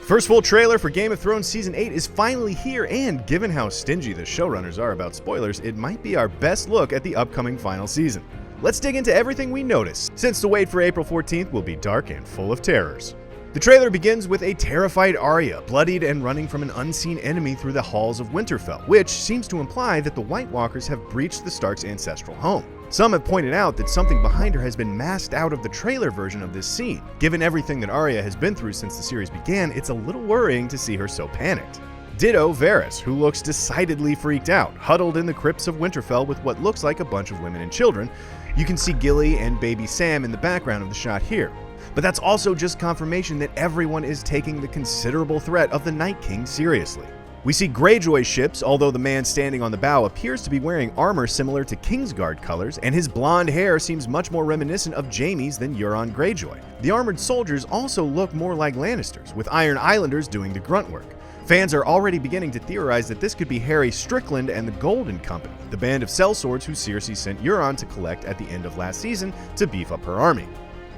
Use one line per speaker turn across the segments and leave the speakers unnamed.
First full trailer for Game of Thrones Season 8 is finally here, and given how stingy the showrunners are about spoilers, it might be our best look at the upcoming final season. Let's dig into everything we notice, since the wait for April 14th will be dark and full of terrors. The trailer begins with a terrified Arya, bloodied and running from an unseen enemy through the halls of Winterfell, which seems to imply that the White Walkers have breached the Stark's ancestral home. Some have pointed out that something behind her has been masked out of the trailer version of this scene. Given everything that Arya has been through since the series began, it's a little worrying to see her so panicked. Ditto Varys, who looks decidedly freaked out, huddled in the crypts of Winterfell with what looks like a bunch of women and children. You can see Gilly and baby Sam in the background of the shot here. But that's also just confirmation that everyone is taking the considerable threat of the Night King seriously. We see Greyjoy's ships, although the man standing on the bow appears to be wearing armor similar to Kingsguard colors, and his blonde hair seems much more reminiscent of Jaime's than Euron Greyjoy. The armored soldiers also look more like Lannisters, with Iron Islanders doing the grunt work. Fans are already beginning to theorize that this could be Harry Strickland and the Golden Company, the band of sellswords who Cersei sent Euron to collect at the end of last season to beef up her army.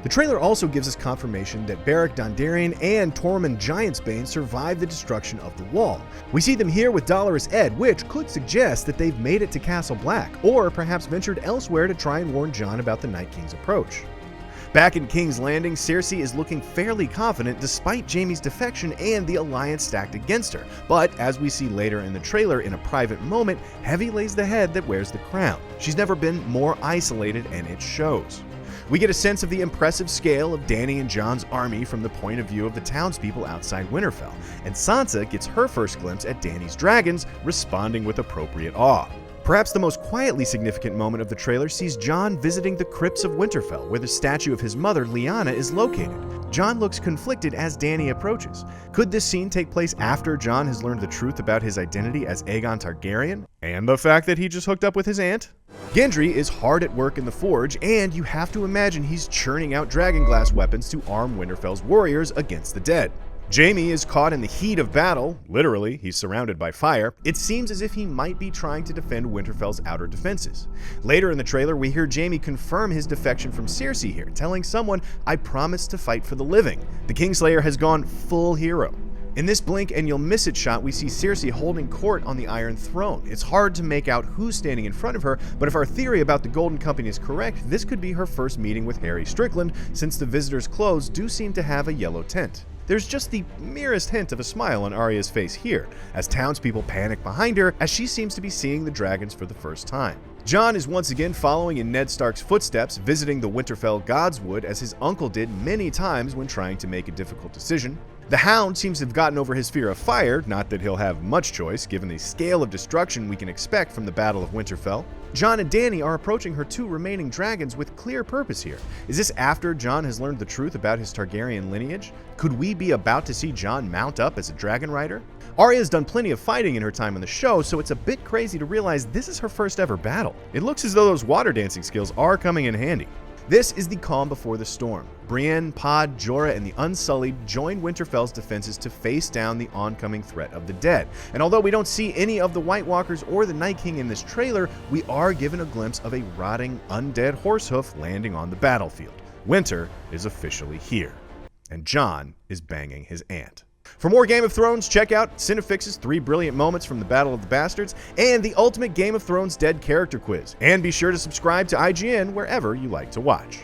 The trailer also gives us confirmation that Beric Dondarrion and Tormund Giantsbane survived the destruction of the Wall. We see them here with Dolorous Edd, which could suggest that they've made it to Castle Black, or perhaps ventured elsewhere to try and warn Jon about the Night King's approach. Back in King's Landing, Cersei is looking fairly confident despite Jaime's defection and the alliance stacked against her. But as we see later in the trailer in a private moment, heavy lays the head that wears the crown. She's never been more isolated, and it shows. We get a sense of the impressive scale of Dany and Jon's army from the point of view of the townspeople outside Winterfell, and Sansa gets her first glimpse at Dany's dragons, responding with appropriate awe. Perhaps the most quietly significant moment of the trailer sees Jon visiting the crypts of Winterfell, where the statue of his mother, Lyanna, is located. Jon looks conflicted as Dany approaches. Could this scene take place after Jon has learned the truth about his identity as Aegon Targaryen, and the fact that he just hooked up with his aunt? Gendry is hard at work in the Forge, and you have to imagine he's churning out dragonglass weapons to arm Winterfell's warriors against the dead. Jaime is caught in the heat of battle. Literally, he's surrounded by fire. It seems as if he might be trying to defend Winterfell's outer defenses. Later in the trailer, we hear Jaime confirm his defection from Cersei here, telling someone, "I promise to fight for the living." The Kingslayer has gone full hero. In this blink and you'll miss it shot, we see Cersei holding court on the Iron Throne. It's hard to make out who's standing in front of her, but if our theory about the Golden Company is correct, this could be her first meeting with Harry Strickland, since the visitors' clothes do seem to have a yellow tint. There's just the merest hint of a smile on Arya's face here, as townspeople panic behind her as she seems to be seeing the dragons for the first time. Jon is once again following in Ned Stark's footsteps, visiting the Winterfell Godswood as his uncle did many times when trying to make a difficult decision. The Hound seems to have gotten over his fear of fire, not that he'll have much choice given the scale of destruction we can expect from the Battle of Winterfell. Jon and Dany are approaching her two remaining dragons with clear purpose here. Is this after Jon has learned the truth about his Targaryen lineage? Could we be about to see Jon mount up as a dragon rider? Arya's done plenty of fighting in her time on the show, so it's a bit crazy to realize this is her first ever battle. It looks as though those water dancing skills are coming in handy. This is the calm before the storm. Brienne, Pod, Jorah, and the Unsullied join Winterfell's defenses to face down the oncoming threat of the dead. And although we don't see any of the White Walkers or the Night King in this trailer, we are given a glimpse of a rotting, undead horsehoof landing on the battlefield. Winter is officially here. And Jon is banging his aunt. For more Game of Thrones, check out Cinefix's 3 brilliant moments from the Battle of the Bastards and the ultimate Game of Thrones Dead Character Quiz. And be sure to subscribe to IGN wherever you like to watch.